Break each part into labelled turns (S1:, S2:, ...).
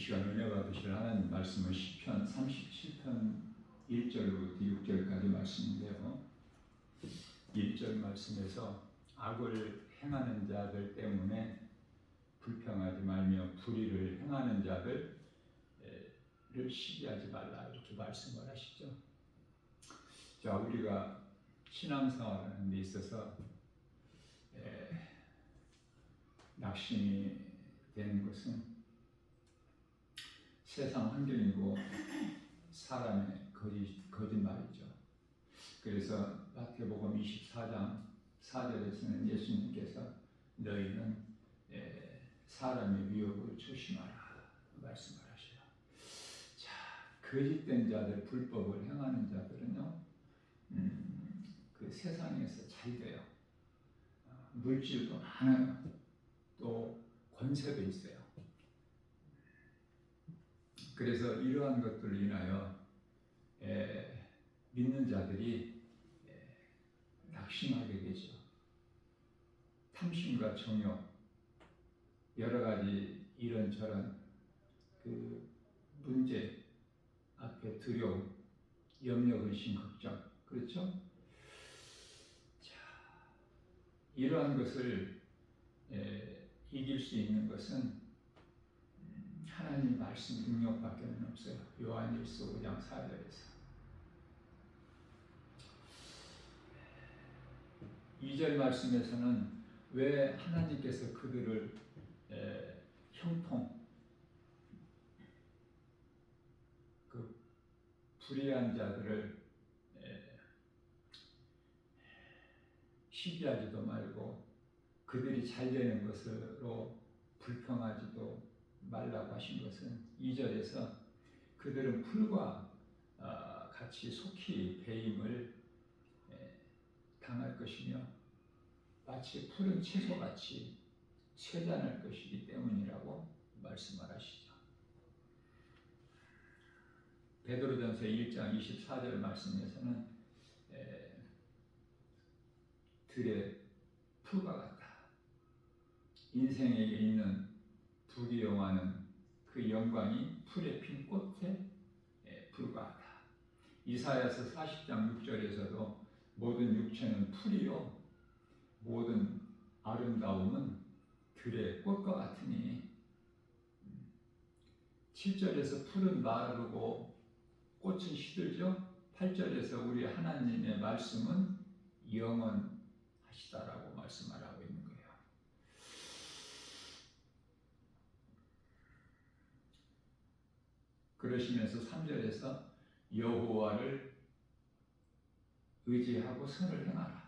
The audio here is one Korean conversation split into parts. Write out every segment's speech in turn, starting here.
S1: 시간 은혜 받으실 하나님 말씀은 시편 37편 1절부터 6절까지 말씀인데요. 1절 말씀에서 악을 행하는 자들 때문에 불평하지 말며 불의를 행하는 자들을 시기하지 말라, 이렇게 말씀을 하시죠. 자, 우리가 신앙생활하는 데 있어서 낙심이 되는 것은 세상 환경이고 사람의 거짓말이죠. 그래서 마태복음 24장 4절에서는 예수님께서 너희는 사람의 미혹을 조심하라 말씀을 하셔요. 자, 거짓된 자들, 불법을 행하는 자들은요, 그 세상에서 잘 돼요. 물질도 많아요. 또 권세도 있어요. 그래서 이러한 것들로 인하여 믿는 자들이 낙심하게 되죠. 탐심과 정욕, 여러 가지 이런저런 그 문제 앞에 두려움, 염려, 의심, 걱정, 그렇죠? 자, 이러한 것을 이길 수 있는 것은 하나님 말씀 능력밖에 없어요. 요한일서 5장 4절에서 2절 말씀에서는 왜 하나님께서 그들을 형통, 그 불의한 자들을 시기하지도 말고 그들이 잘 되는 것으로 불평하지도 말라고 하신 것은 2절에서 그들은 풀과 같이 속히 배임을 당할 것이며 마치 푸른 채소같이 쇠잔할 것이기 때문이라고 말씀을 하시죠. 베드로전서 1장 24절 말씀에서는 들의 풀과 같다. 인생에게 있는 부귀영화는 그 영광이 풀에 핀 꽃에 불과하다. 이사야서 40장 6절에서도 모든 육체는 풀이요 모든 아름다움은 들의 꽃과 같으니 7절에서 풀은 마르고 꽃은 시들죠. 8절에서 우리 하나님의 말씀은 영원하시다라고 말씀을 하고 있는 거예요. 그러시면서 3절에서 여호와를 의지하고 선을 행하라.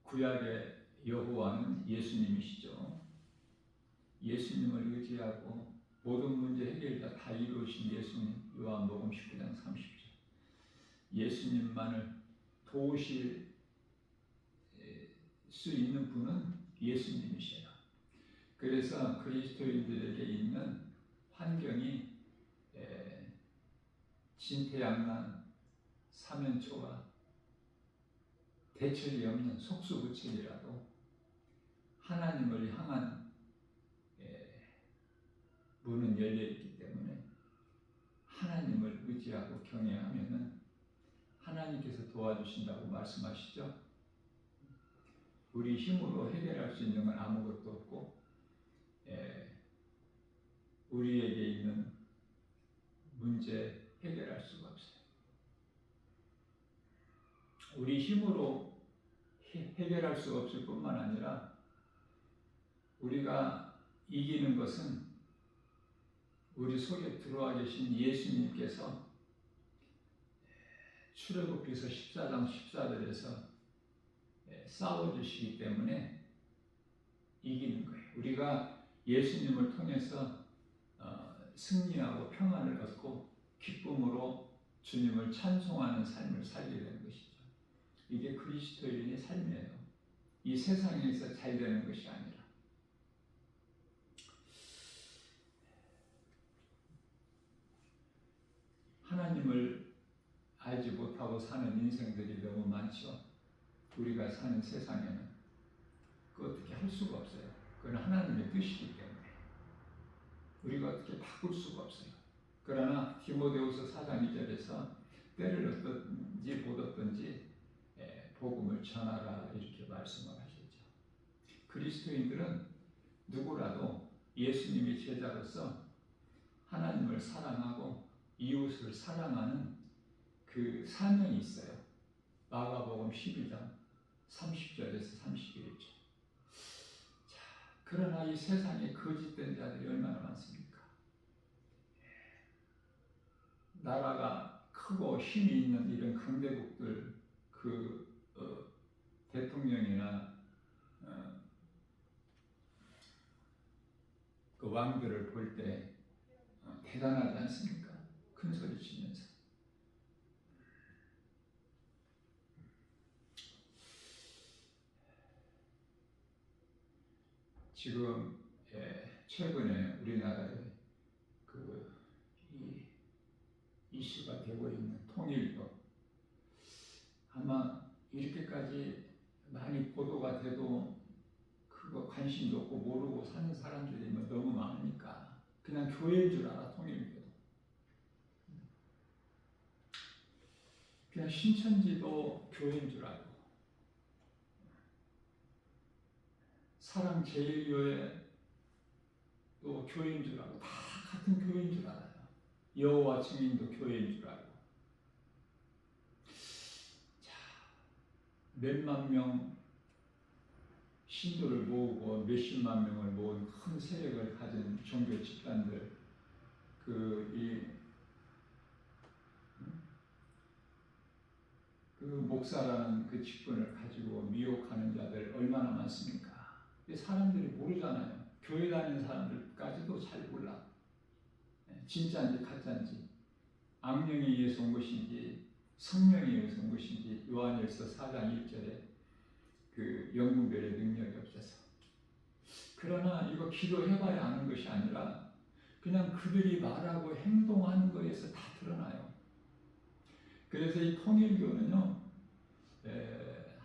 S1: 구약의 여호와는 예수님이시죠. 예수님을 의지하고 모든 문제 해결자 다 이루신 예수님, 요한복음 19장 30절. 예수님만을 도우실 수 있는 분은 예수님이셔요. 그래서 그리스도인들에게 있는 환경이 진퇴양난, 사면초가 대책이 없는 속수무책이라도 하나님을 향한 문은 열려있기 때문에 하나님을 의지하고 경외하면은 하나님께서 도와주신다고 말씀하시죠. 우리 힘으로 해결할 수 있는 건 아무것도 없고 우리에게 있는 문제 해결할 수가 없어요. 우리 힘으로 해결할 수 없을 뿐만 아니라 우리가 이기는 것은 우리 속에 들어와 계신 예수님께서 출애굽기서 14장 14절에서 싸워주시기 때문에 이기는 거예요. 우리가 예수님을 통해서 승리하고 평안을 얻고 기쁨으로 주님을 찬송하는 삶을 살게 되는 것이죠. 이게 그리스도인의 삶이에요. 이 세상에서 잘 되는 것이 아니라. 하나님을 알지 못하고 사는 인생들이 너무 많죠. 우리가 사는 세상에는 그 어떻게 할 수가 없어요. 그건 하나님의 뜻이기 때문에. 우리가 어떻게 바꿀 수가 없어요. 그러나 디모데후서 4장 2절에서 때를 어떤지 못 어떤지 복음을 전하라 이렇게 말씀을 하셨죠. 그리스도인들은 누구라도 예수님의 제자로서 하나님을 사랑하고 이웃을 사랑하는 그 사명이 있어요. 마가복음 12장 30절에서 31절. 그러나 이 세상에 거짓된 자들이 얼마나 많습니까? 나라가 크고 힘이 있는 이런 강대국들 대통령이나 그 왕들을 볼 때 대단하지 않습니까? 큰 소리 치면서. 지금 최근에 우리나라에 이 이슈가 되고 있는 통일교, 아마 이렇게까지 많이 보도가 돼도 그거 관심도 없고 모르고 사는 사람들이 너무 많으니까 그냥 교회인 줄 알아. 통일교도 그냥 신천지도 교회인 줄 알고, 사랑제일교회도 교회인 줄 알고, 다 같은 교회인 줄 알아요. 여호와 증인도 교회인 줄 알고. 자, 몇만 명 신도를 모으고 몇십만 명을 모은 큰 세력을 가진 종교 집단들, 그 목사라는 그 직분을 가지고 미혹하는 자들 얼마나 많습니까? 사람들이 모르잖아요. 교회 다니는 사람들까지도 잘 몰라. 진짜인지 가짜인지, 악령에 의해서 온 것인지 성령에 의해서 온 것인지. 요한일서 4장 1절에 그 영분별의 능력이 없어서. 그러나 이거 기도해봐야 아는 것이 아니라 그냥 그들이 말하고 행동하는 거에서 다 드러나요. 그래서 이 통일교는요,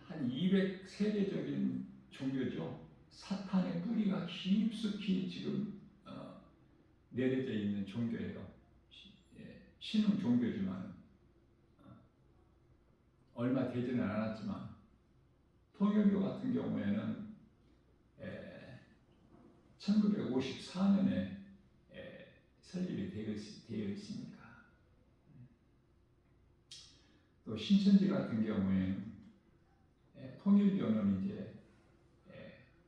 S1: 한 200세계적인 종교죠. 사탄의 뿌리가 깊숙이 지금 내려져 있는 종교예요. 신흥 종교지만 얼마 되지는 않았지만, 통일교 같은 경우에는 1954년에 설립이 되어 있습니다. 또 신천지 같은 경우에는 통일교는 이제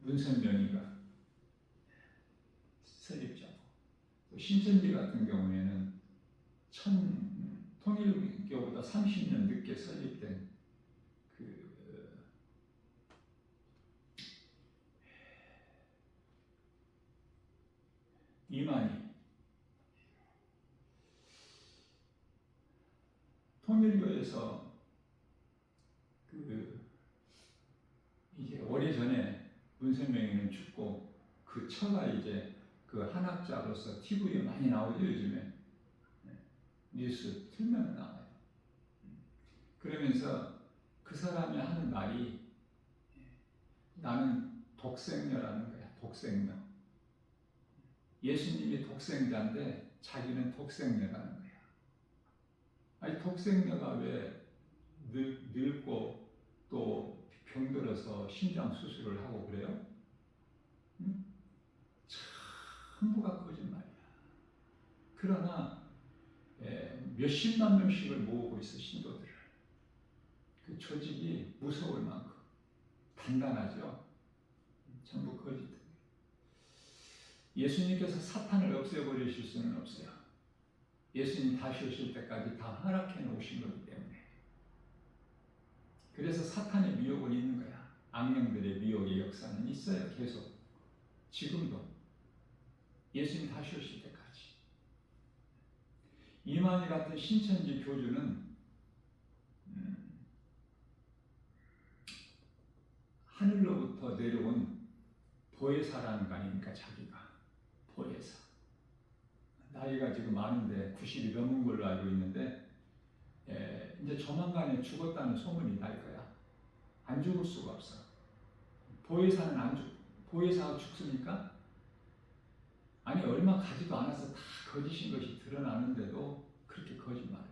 S1: 문선명이가 설립자고, 또 신천지 같은 경우에는 통일교보다 30년 늦게 설립된 이만희. 통일교에서 이제 오래전에 문선명이는 죽고 그 처가 이제 그 한학자로서 TV에 많이 나오죠. 요즘에 뉴스 틀면 나와요. 그러면서 그 사람이 하는 말이, 나는 독생녀라는 거야. 독생녀. 예수님이 독생자인데 자기는 독생녀라는 거야. 아니, 독생녀가 왜 늙고 또 병들어서 심장 수술을 하고 그래요? 응? 전부가 거짓말이야. 그러나 몇십만 명씩을 모으고 있어, 신도들을. 그 조직이 무서울 만큼 단단하죠. 전부 거짓. 예수님께서 사탄을 없애버리실 수는 없어요. 예수님 다시 오실 때까지 다 허락해 놓으신 거기 때문에. 그래서 사탄의 미혹은 있는 거야. 악령들의 미혹의 역사는 있어요. 계속. 지금도. 예수님 다시 오실 때까지. 이만희 같은 신천지 교주는 하늘로부터 내려온 보혜사라는 거 아닙니까? 자기가 보혜사. 나이가 지금 많은데 90이 넘은 걸로 알고 있는데, 이제 조만간에 죽었다는 소문이 날 거야. 안 죽을 수가 없어. 보혜사는 보혜사가 죽습니까? 아니 얼마 가지도 않아서 다 거짓인 것이 드러나는데도 그렇게 거짓말을 해.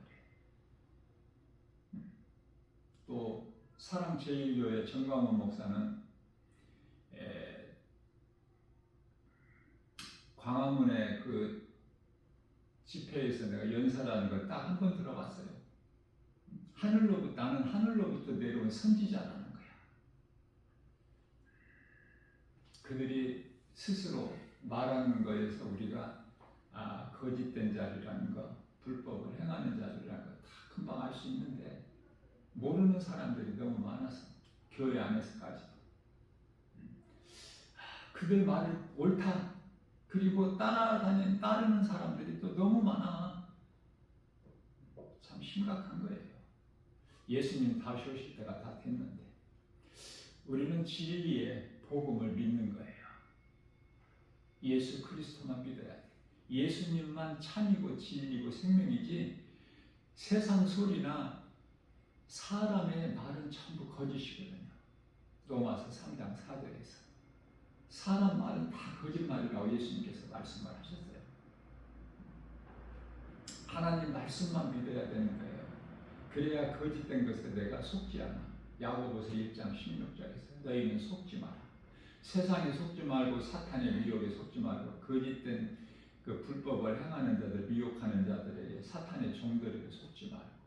S1: 또 사랑 제1교회 정광훈 목사는 광화문의 그 집회에서 내가 연설하는 걸 딱 한 번 들어봤어요. 나는 하늘로부터 내려온 선지자라는 거야. 그들이 스스로 말하는 거에서 우리가 거짓된 자리라는 거, 불법을 행하는 자리라는 거 다 금방 알 수 있는데 모르는 사람들이 너무 많아서 교회 안에서까지도 그들 말이 옳다. 그리고 따르는 사람들이 또 너무 많아. 참 심각한 거예요. 예수님 다시 오실 때가 다 됐는데 우리는 진리의 복음을 믿는 거예요. 예수 그리스도만 믿어야 돼. 예수님만 참이고 진리고 생명이지 세상 소리나 사람의 말은 전부 거짓이거든요. 로마서 3장 4절에서 사람 말은 다 거짓말이라고 예수님께서 말씀을 하셨어요. 하나님 말씀만 믿어야 되는 거예요. 그래야 거짓된 것에 내가 속지 않아. 야고보서 1장 16절에서 너희는 속지 마라. 세상에 속지 말고 사탄의 미혹에 속지 말고 거짓된 그 불법을 행하는 자들, 미혹하는 자들에게 사탄의 종들에게 속지 말고.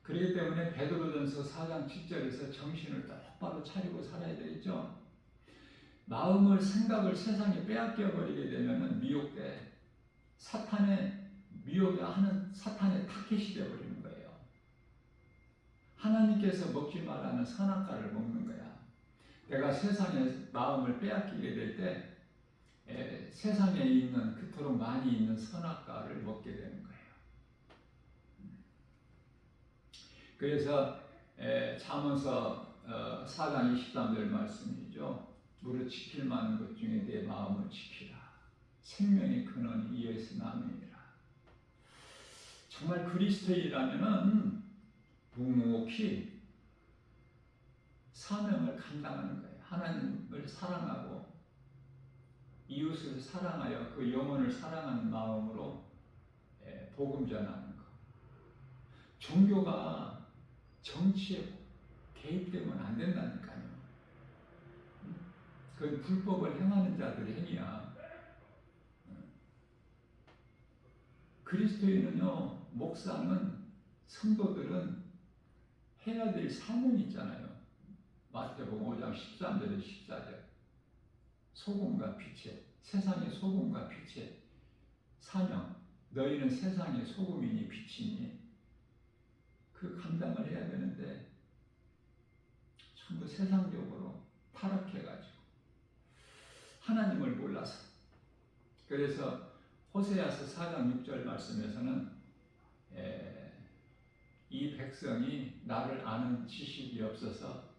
S1: 그렇기 때문에 베드로전서 4장 7절에서 정신을 똑바로 차리고 살아야 되겠죠. 마음을, 생각을 세상에 빼앗겨 버리게 되면은 미혹돼 사탄의 미혹에 하는 사탄의 타켓이 되어 버리는 거예요. 하나님께서 먹지 말라는 선악과를 먹는 거야. 내가 세상에 마음을 빼앗기게 될 때 세상에 있는 그토록 많이 있는 선악과를 먹게 되는 거예요. 그래서 잠언서 4장 23절 말씀이죠. 무릇 지킬 만한 것 중에 내 마음을 지키라. 생명의 근원이 이에서 남이니라. 정말 그리스도인이라면은 묵묵히 사명을 감당하는 거예요. 하나님을 사랑하고 이웃을 사랑하여 그 영혼을 사랑하는 마음으로 복음 전하는 것. 종교가 정치에 개입되면 안 된다니까요. 그건 불법을 행하는 자들의 행위야. 그리스도인은요, 목사는, 성도들은 해야 될 사명이 있잖아요. 마태복음 5장 13절에 14절. 소금과 빛의, 세상의 소금과 빛의 사명. 너희는 세상의 소금이니 빛이니 그 감당을 해야 되는데 전부 세상적으로 타락해가지고 하나님을 몰라서. 그래서 호세아서 4장 6절 말씀에서는 이 백성이 나를 아는 지식이 없어서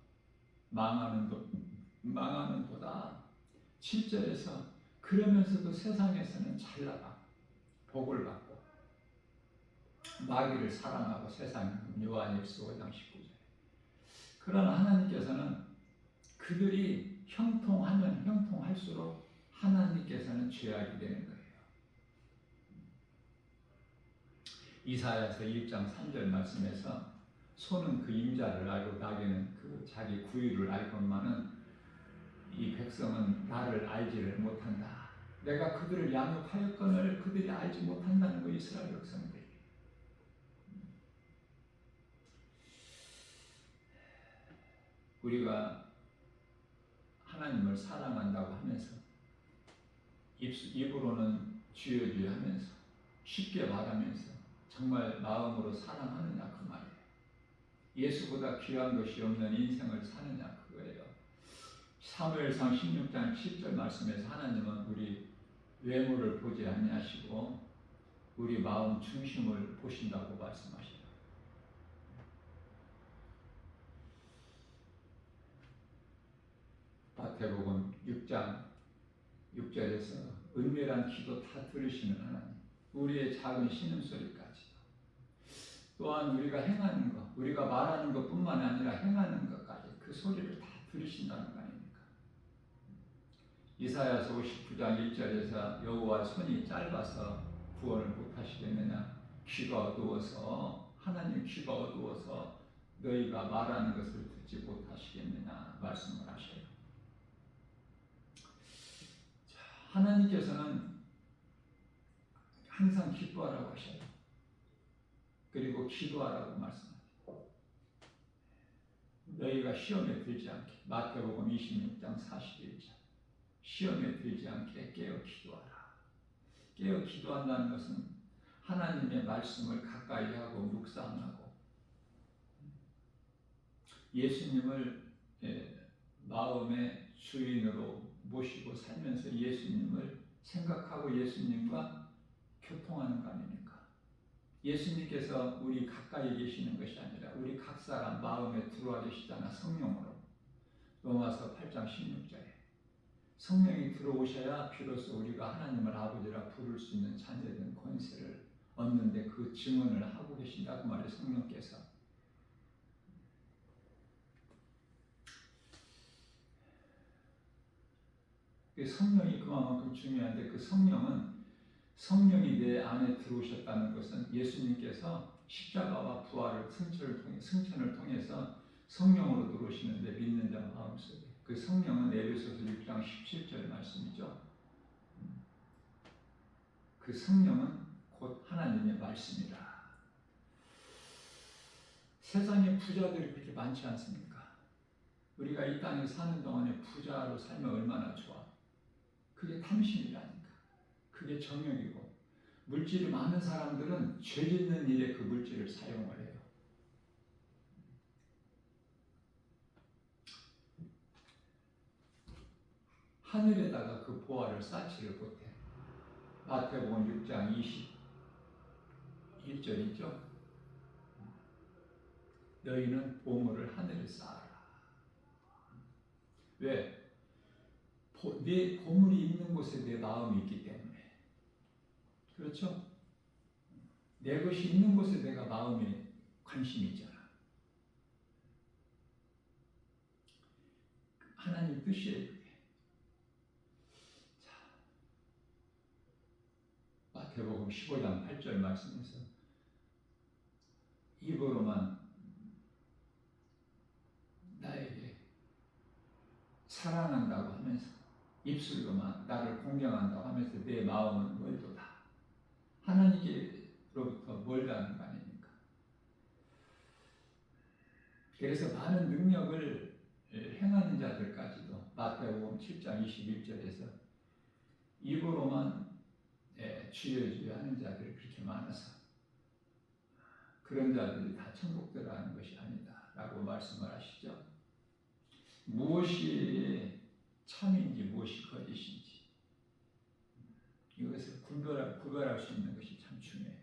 S1: 망하는 도다. 7절에서 그러면서도 세상에서는 잘 나가 복을 받고 마귀를 사랑하고 세상은 요한일서 5장 19절. 그러나 하나님께서는 그들이 형통하면 형통할수록 하나님께서는 죄악이 되는 거예요. 이사야서 1장 3절 말씀에서 소는 그 임자를 알고 나귀는 그 자기 구유를 알건만은 이 백성은 나를 알지를 못한다. 내가 그들을 양육하였거늘 그들이 알지 못한다는 거 이스라엘 백성들이. 우리가 하나님을 사랑한다고 하면서 입으로는 주여 주여 하면서 쉽게 말하면서 정말 마음으로 사랑하느냐 그 말이에요. 예수보다 귀한 것이 없는 인생을 사느냐 그거예요. 사무엘상 16장 10절 말씀에서 하나님은 우리 외모를 보지 아니하시고 우리 마음 중심을 보신다고 말씀하셔요. 마태복음 6장 6절에서 은밀한 기도 다 들으시는 하나님, 우리의 작은 신음소리까지도, 또한 우리가 행하는 것, 우리가 말하는 것뿐만 아니라 행하는 것까지 그 소리를 다 들으신다는 거 아닙니까? 이사야서 59장 1절에서 여호와 손이 짧아서 구원을 못하시겠느냐, 귀가 어두워서, 하나님 귀가 어두워서 너희가 말하는 것을 듣지 못하시겠느냐 말씀을 하셔요. 자, 하나님께서는 항상 기뻐하라고 하셔요. 그리고 기도하라고 말씀하세요. 너희가 시험에 들지 않게, 마태복음 26장 41절, 시험에 들지 않게 깨어 기도하라. 깨어 기도한다는 것은 하나님의 말씀을 가까이 하고 묵상하고 예수님을 마음의 주인으로 모시고 살면서 예수님을 생각하고 예수님과 교통하는 거 아닙니까? 예수님께서 우리 가까이 계시는 것이 아니라 우리 각 사람 마음에 들어와 계시잖아, 성령으로. 로마서 8장 16절에 성령이 들어오셔야 비로소 우리가 하나님을 아버지라 부를 수 있는 자녀된 권세를 얻는데 그 증언을 하고 계신다고 말해. 성령께서 성령이 그만큼 중요한데, 그 성령이 내 안에 들어오셨다는 것은 예수님께서 십자가와 부활을 승천을 통해서 성령으로 들어오시는데 믿는 자 마음속에, 그 성령은 에베소서 6장 17절 말씀이죠. 그 성령은 곧 하나님의 말씀이라. 세상에 부자들이 그렇게 많지 않습니까? 우리가 이 땅에 사는 동안에 부자로 살면 얼마나 좋아. 그게 탐심이라니까. 그게 정욕이고, 물질이 많은 사람들은 죄 짓는 일에 그 물질을 사용을 해요. 하늘에다가 그 보화를 쌓지를 못해. 마태복음 6장 21절이죠. 너희는 보물을 하늘에 쌓아라. 왜? 내 보물이 있는 곳에 내 마음이 있기 때문에. 그렇죠? 내 것이 있는 곳에 내가 마음에 관심이 있잖아. 하나님 뜻이에요, 그게. 자, 마태복음 15장 8절 말씀에서 입으로만 나에게 사랑한다고 하면서, 입술로만 나를 공경한다고 하면서 내 마음은 멀도다. 하나님께로부터 멀다는 거 아닙니까? 그래서 많은 능력을 행하는 자들까지도 마태복음 7장 21절에서 입으로만 주여 주여 하는 자들이 그렇게 많아서 그런 자들이 다 천국 들어가는 것이 아니다 라고 말씀을 하시죠. 무엇이 참인지 무엇이 거짓인지 이것을 구별할 수 있는 것이 참 중요해요.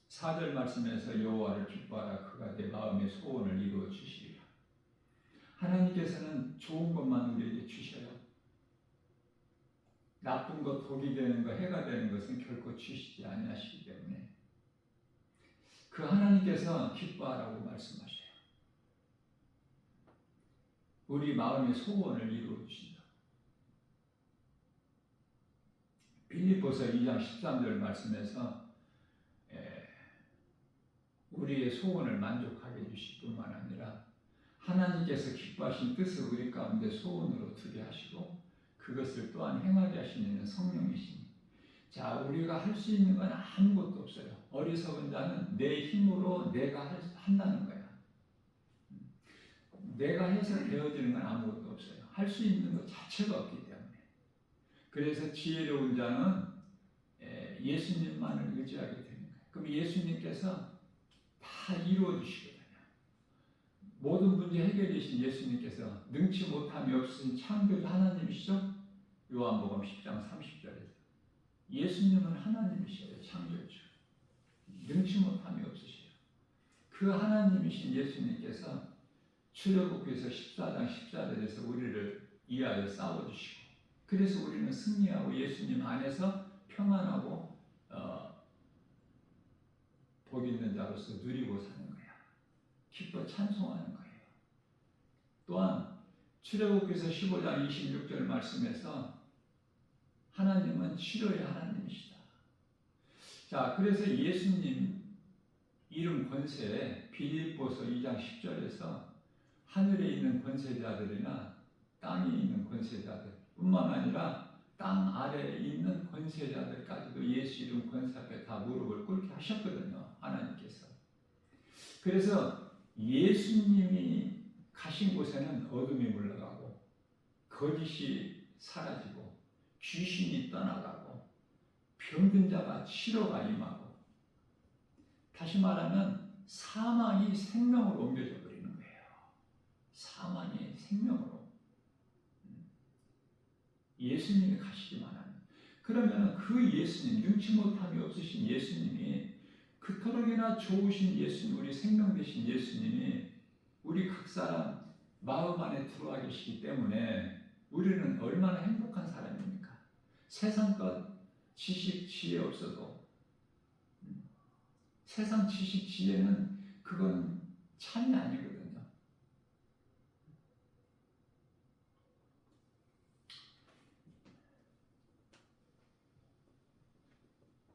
S1: 4절 말씀에서 여호와를 기뻐하라. 그가 내 마음의 소원을 이루어 주시리라. 하나님께서는 좋은 것만 우리에게 주셔요. 나쁜 것, 독이 되는 것, 해가 되는 것은 결코 주시지 아니하시기 때문에 그 하나님께서 기뻐하라고 말씀하셔요. 우리 마음의 소원을 이루어 주신다. 빌립보서 2장 13절 말씀에서 우리의 소원을 만족하게 해주실 뿐만 아니라 하나님께서 기뻐하신 뜻을 우리 가운데 소원으로 두게 하시고 그것을 또한 행하게 하시는 성령이시니, 자, 우리가 할 수 있는 건 아무것도 없어요. 어리석은 자는 내 힘으로 내가 한다는 거야. 내가 해서 되어지는 건 아무것도 없어요. 할 수 있는 것 자체가 없기 때문에. 그래서 지혜로운 자는 예수님만을 의지하게 되는 거예요. 그럼 예수님께서 다 이루어 주시거든요. 모든 문제 해결이신 예수님께서 능치 못함이 없으신 창조주 하나님이시죠? 요한복음 10장 30절에서 예수님은 하나님이셔요. 창조주. 능치 못함이 없으셔요. 그 하나님이신 예수님께서 출애굽기서 14장 14절에서 우리를 위하여 싸워주시고, 그래서 우리는 승리하고 예수님 안에서 평안하고 복 있는 자로서 누리고 사는 거야. 기뻐 찬송하는 거예요. 또한 출애굽기서 15장 26절 말씀에서 하나님은 치료의 하나님이시다. 자, 그래서 예수님 이름 권세에 빌립보서 2장 10절에서 하늘에 있는 권세자들이나 땅에 있는 권세자들 뿐만 아니라 땅 아래에 있는 권세자들까지도 예수 이름 권세 앞에 다 무릎을 꿇게 하셨거든요. 하나님께서. 그래서 예수님이 가신 곳에는 어둠이 물러가고 거짓이 사라지고 귀신이 떠나가고 병든 자가 치료가 임하고, 다시 말하면 사망이 생명으로 옮겨져 버리는 거예요. 사망이 생명으로. 예수님이 가시기만 하면. 그러면 그 예수님, 능치 못함이 없으신 예수님이, 그토록이나 좋으신 예수님, 우리 생명 되신 예수님이 우리 각 사람 마음 안에 들어와 계시기 때문에 우리는 얼마나 행복한 사람입니까? 세상 것, 지식, 지혜 없어도 세상 지식, 지혜는 그건 참이 아니거든요.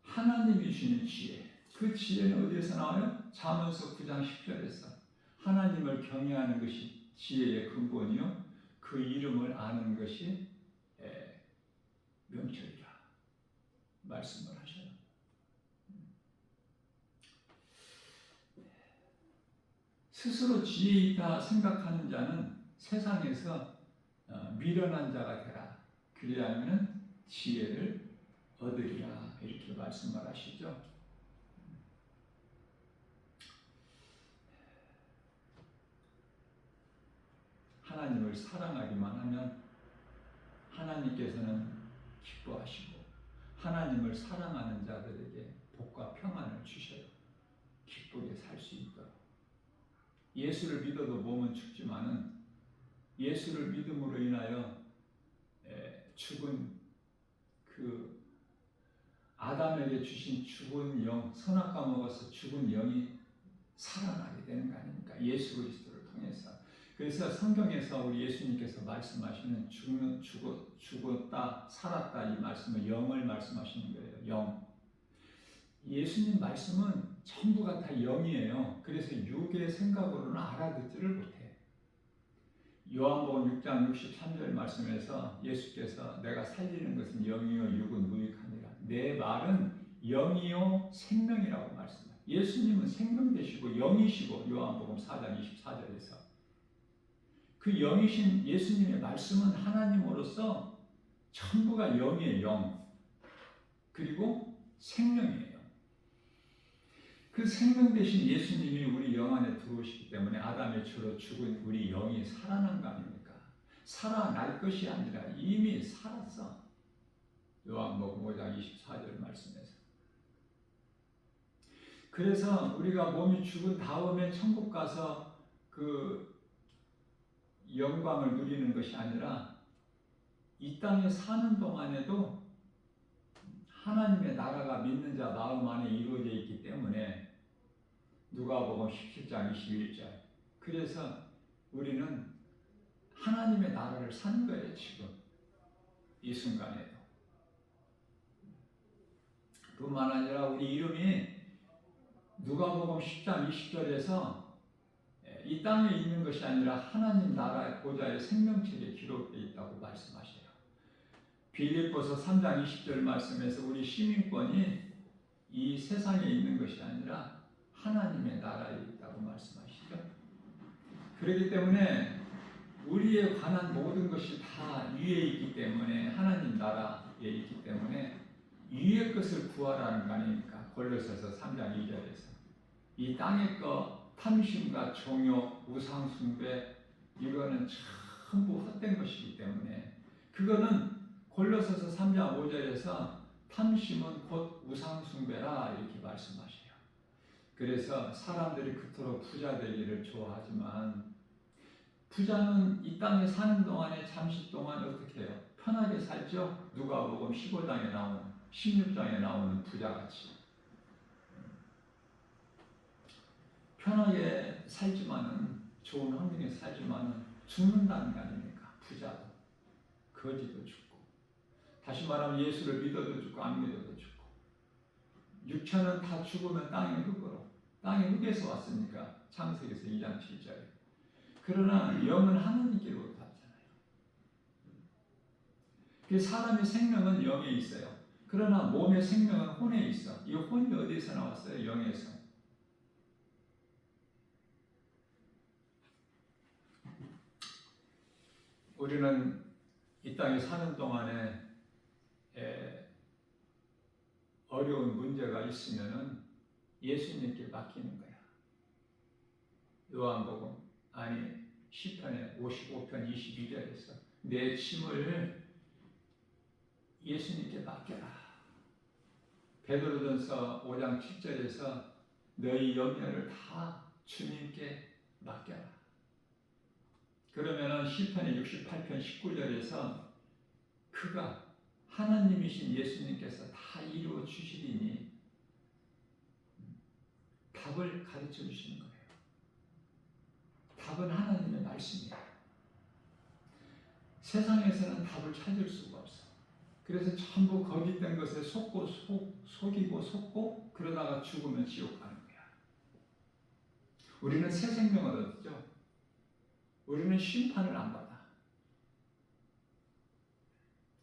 S1: 하나님이 주시는 지혜, 그 지혜는 어디에서 나와요? 잠언서 9장 10절에서 하나님을 경외하는 것이 지혜의 근본이요 그 이름을 아는 것이 명철이라 말씀을 하셔요. 스스로 지혜 있다 생각하는 자는 세상에서 미련한 자가 되라. 그리하면 지혜를 얻으리라. 이렇게 말씀을 하시죠. 하나님을 사랑하기만 하면 하나님께서는 기뻐하시고 하나님을 사랑하는 자들에게 복과 평안을 주셔요. 기쁘게 살 수 있도록. 예수를 믿어도 몸은 죽지만은 예수를 믿음으로 인하여 죽은 그 아담에게 주신 죽은 영, 선악과 먹어서 죽은 영이 살아나게 되는 거 아닙니까? 예수 그리스도를 통해서. 그래서 성경에서 우리 예수님께서 말씀하시는 죽었다, 살았다 이 말씀은 영을 말씀하시는 거예요. 영. 예수님 말씀은 전부가 다 영이에요. 그래서 육의 생각으로는 알아듣지를 못해. 요한복음 6장 63절 말씀에서 예수께서 내가 살리는 것은 영이요 육은 무익하니라. 내 말은 영이요 생명이라고 말씀해요. 예수님은 생명 되시고 영이시고 요한복음 4장 24절에서 그 영이신 예수님의 말씀은 하나님으로서 전부가 영이에요. 영. 그리고 생명이에요. 그 생명 되신 예수님이 우리 영 안에 들어오시기 때문에 아담의 죄로 죽은 우리 영이 살아난 거 아닙니까? 살아날 것이 아니라 이미 살았어. 요한복음 5장 24절 말씀에서. 그래서 우리가 몸이 죽은 다음에 천국 가서 그 영광을 누리는 것이 아니라 이 땅에 사는 동안에도 하나님의 나라가 믿는 자 마음 안에 이루어져 있기 때문에 누가복음 17장 21절. 그래서 우리는 하나님의 나라를 사는 거예요. 지금 이 순간에도. 뿐만 아니라 우리 이름이 누가복음 10장 20절에서 이 땅에 있는 것이 아니라 하나님 나라의 보좌의 생명책에 기록되어 있다고 말씀하셔요. 빌립보서 3장 20절 말씀에서 우리 시민권이 이 세상에 있는 것이 아니라 하나님의 나라에 있다고 말씀하시죠. 그렇기 때문에 우리에 관한 모든 것이 다 위에 있기 때문에 하나님 나라에 있기 때문에 위의 것을 구하라는 거 아닙니까? 골로새서 3장 2절에서 이 땅의 것 탐심과 종교, 우상 숭배 이거는 전부 헛된 것이기 때문에 그거는 골로새서 3장 5절에서 탐심은 곧 우상 숭배라 이렇게 말씀하셔요. 그래서 사람들이 그토록 부자 되기를 좋아하지만 부자는 이 땅에 사는 동안에 잠시 동안 어떻게 해요? 편하게 살죠? 누가복음 15장에 나오는 16장에 나오는 부자같이 편하게 살지만은 좋은 환경에 살지만은 죽는다는 거 아닙니까? 부자도 거지도 죽고, 다시 말하면 예수를 믿어도 죽고 안 믿어도 죽고, 육체는 다 죽으면 땅의 흙으로, 땅의 흙에서 왔으니까 창세기에서 2장 7절에. 그러나 영은 하나님께로 갔잖아요. 그 사람의 생명은 영에 있어요. 그러나 몸의 생명은 혼에 있어. 이 혼이 어디에서 나왔어요? 영에서. 우리는 이 땅에 사는 동안에 어려운 문제가 있으면은 예수님께 맡기는 거야. 요한복음 시편의 55편 22절에서 내 짐을 예수님께 맡겨라. 베드로전서 5장 7절에서 너희 염려를 다 주님께 맡겨라. 그러면은 시편의 68편 19절에서 그가 하나님이신 예수님께서 다 이루어 주시리니 답을 가르쳐 주시는 거예요. 답은 하나님의 말씀이에요. 세상에서는 답을 찾을 수가 없어. 그래서 전부 거짓된 것에 속이고 그러다가 죽으면 지옥 가는 거야. 우리는 새 생명을 얻죠. 우리는 심판을 안 받아.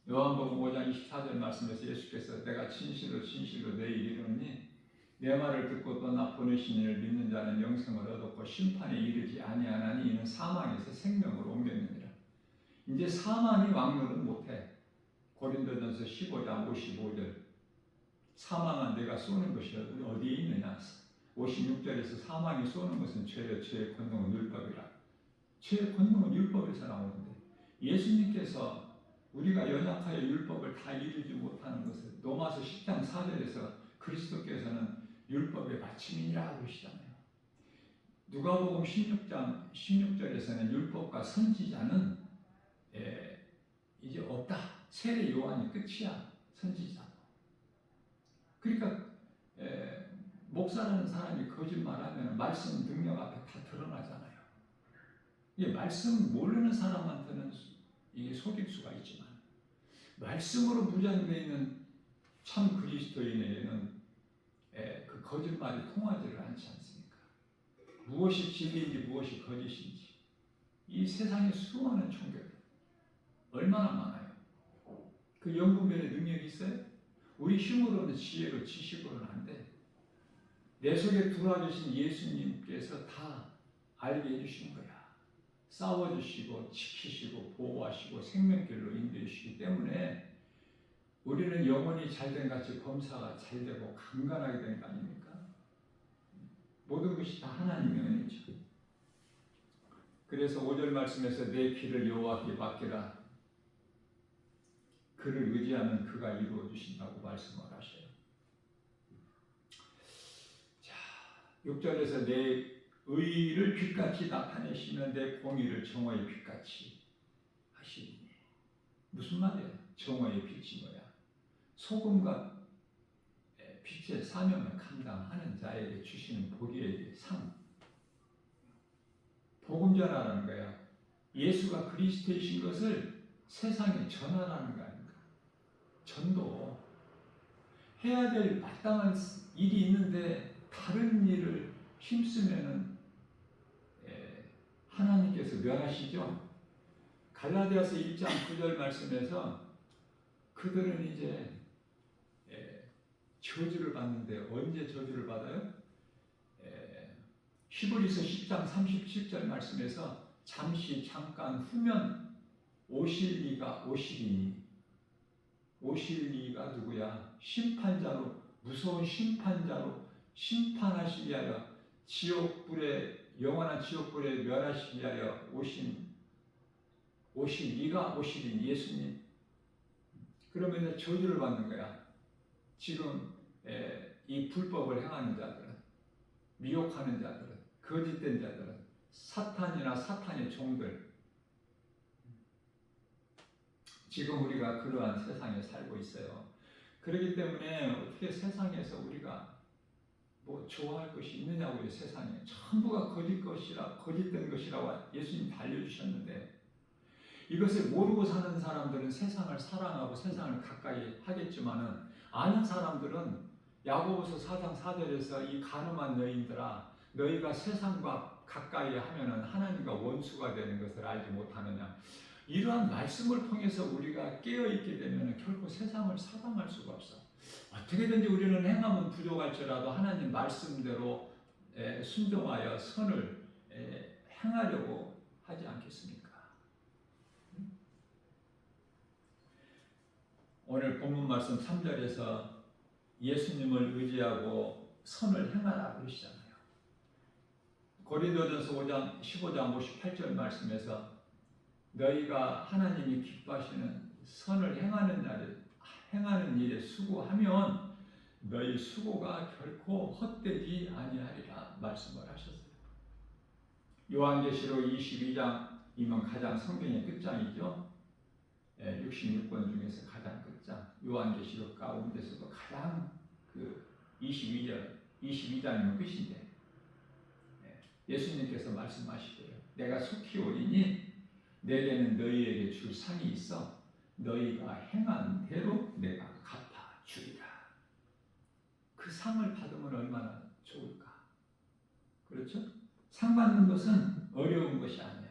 S1: 요한복음 5장 24절 말씀에서 예수께서 내가 진실로 너희에게 이르노니 내 말을 듣고 또 나 보내신 이를 믿는 자는 영생을 얻었고 심판에 이르지 아니하나니 이는 사망에서 생명으로 옮겼느니라. 이제 사망이 왕노릇 못해. 고린도전서 15장 55절 사망은 내가 쏘는 것이 어디에 있느냐. 56절에서 사망이 쏘는 것은 죄의 권능은 율법이라. 죄의 권능은 율법에서 나오는데 예수님께서 우리가 연약하여 율법을 다 이루지 못하는 것을 로마서 10장 4절에서 그리스도께서는 율법의 마침이라 그러시잖아요. 누가복음 16장 16절에서는 율법과 선지자는 이제 없다. 세례 요한이 끝이야. 선지자. 그러니까 목사라는 사람이 거짓말하면 말씀 능력 앞에 다 드러나잖아요. 이게 말씀 모르는 사람한테는 이게 속일 수가 있지만 말씀으로 무장되어 있는 참 그리스도인에게는 그 거짓말이 통하지를 않지 않습니까? 무엇이 진리인지 무엇이 거짓인지 이 세상에 수많은 종교들 얼마나 많아요. 그 영분별의 능력이 있어요? 우리 힘으로는 지혜로 지식으로는 안 돼. 내 속에 들어와 계신 예수님께서 다 알게 해주시는 거야. 싸워주시고 지키시고 보호하시고 생명길로 인도해 주시기 때문에 우리는 영혼이 잘된 같이 범사가 잘되고 강건하게 된 거 아닙니까? 모든 것이 다 하나님의 은혜죠. 그래서 5절 말씀에서 내 길을 여호와께 맡기라. 그를 의지하면 그가 이루어 주신다고 말씀을 하셔요. 자, 6절에서 내 의를 빛같이 나타내시면 내 공의를 정오의 빛같이 하시니. 무슨 말이야? 정오의 빛이 뭐야? 소금과 빛의 사명을 감당하는 자에게 주시는 복의 상. 복음 전하라는 거야. 예수가 그리스도이신 것을 세상에 전하라는 거 아닙니까? 전도. 해야 될 마땅한 일이 있는데 다른 일을 힘쓰면은 하나님께서 멸하시죠. 갈라디아서 1장 9절 말씀에서 그들은 이제 저주를 받는데 언제 저주를 받아요? 히브리서 10장 37절 말씀에서 잠깐 후면 오실 이가 오시리니. 오실 이가 누구야? 심판자로, 무서운 심판자로 심판하시기 위하여 영원한 지옥불에 멸하시기 위하여 오실 이가 오시리니 예수님. 그러면 저주를 받는 거야. 지금 이 불법을 행하는 자들은, 미혹하는 자들은, 거짓된 자들은, 사탄이나 사탄의 종들. 지금 우리가 그러한 세상에 살고 있어요. 그렇기 때문에 어떻게 세상에서 우리가 뭐 좋아할 것이 있느냐고요. 세상에 전부가 거짓된 것이라고 예수님 다 알려주셨는데 이것을 모르고 사는 사람들은 세상을 사랑하고 세상을 가까이 하겠지만은 아는 사람들은 야고보서 4장 4절에서 이 가늠한 여인들아 너희가 세상과 가까이 하면은 하나님과 원수가 되는 것을 알지 못하느냐. 이러한 말씀을 통해서 우리가 깨어있게 되면 결코 세상을 사랑할 수가 없어. 어떻게든지 우리는 행함은 부족할지라도 하나님 말씀대로 순종하여 선을 행하려고 하지 않겠습니까? 오늘 본문 말씀 3절에서 예수님을 의지하고 선을 행하라 그러시잖아요. 고린도전서 5장 15장 58절 말씀에서 너희가 하나님이 기뻐하시는 선을 행하는 일에 수고하면 너희 수고가 결코 헛되지 아니하리라 말씀을 하셨어요. 요한계시록 22장이면 가장 성경의 끝장이죠. 66권 중에서 가장 끝장. 요한계시록 가운데서도 가장 22장이면 끝인데 예수님께서 말씀하시고요. 내가 속히 오리니 내게는 너희에게 줄 상이 있어 너희가 행한 대로 내가 갚아주리라. 그 상을 받으면 얼마나 좋을까? 그렇죠? 상 받는 것은 어려운 것이 아니야.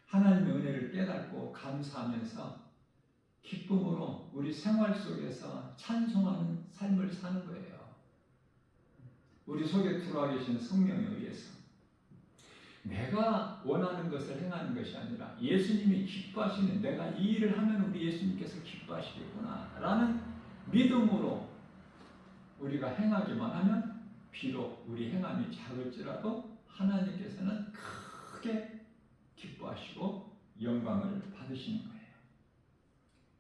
S1: 하나님의 은혜를 깨닫고 감사하면서 기쁨으로 우리 생활 속에서 찬송하는 삶을 사는 거예요. 우리 속에 들어와 계신 성령에 의해서 내가 원하는 것을 행하는 것이 아니라 예수님이 기뻐하시는, 내가 이 일을 하면 우리 예수님께서 기뻐하시겠구나 라는 믿음으로 우리가 행하기만 하면 비록 우리 행함이 작을지라도 하나님께서는 크게 기뻐하시고 영광을 받으시는 거예요.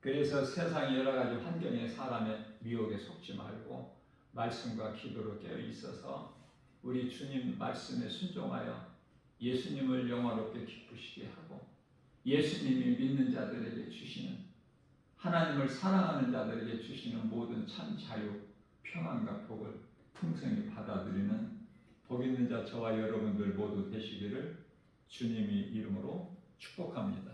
S1: 그래서 세상의 여러 가지 환경의 사람의 미혹에 속지 말고 말씀과 기도로 깨어 있어서 우리 주님 말씀에 순종하여 예수님을 영화롭게 기쁘시게 하고 예수님이 믿는 자들에게 주시는, 하나님을 사랑하는 자들에게 주시는 모든 참 자유, 평안과 복을 풍성히 받아들이는 복 있는 자 저와 여러분들 모두 되시기를 주님의 이름으로 축복합니다.